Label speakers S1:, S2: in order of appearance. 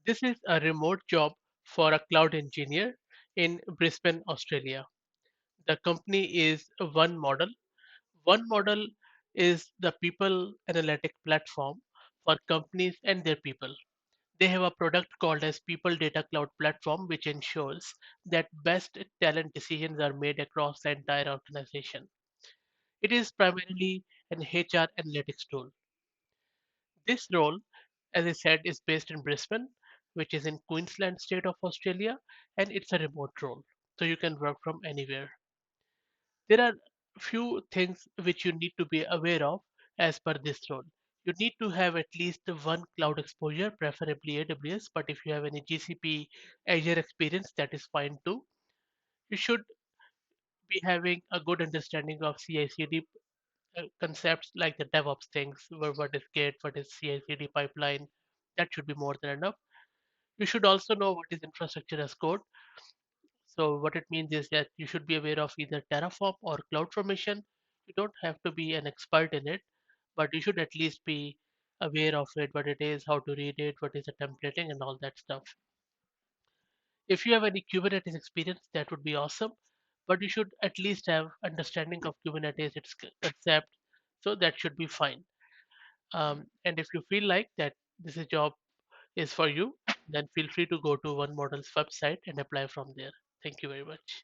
S1: This is a remote job for a cloud engineer in Brisbane, Australia. The company is One Model. One Model is the people analytic platform for companies and their people. They have a product called as People Data Cloud Platform, which ensures that best talent decisions are made across the entire organization. It is primarily an HR analytics tool. This role, as I said, is based in Brisbane, which is in Queensland state of Australia, and it's a remote role. So you can work from anywhere. There are few things which you need to be aware of as per this role. You need to have at least one cloud exposure, preferably AWS, but if you have any GCP Azure experience, that is fine too. You should be having a good understanding of CI/CD concepts like the DevOps things, what is Git, what is CI/CD pipeline. That should be more than enough. You should also know what is infrastructure as code. So what it means is that you should be aware of either Terraform or CloudFormation. You don't have to be an expert in it, but you should at least be aware of it, what it is, how to read it, what is the templating, and all that stuff. If you have any Kubernetes experience, that would be awesome. But you should at least have understanding of Kubernetes, its concept, so that should be fine. And if you feel like that this is job is for you, then feel free to go to One Model's website and apply from there. Thank you very much.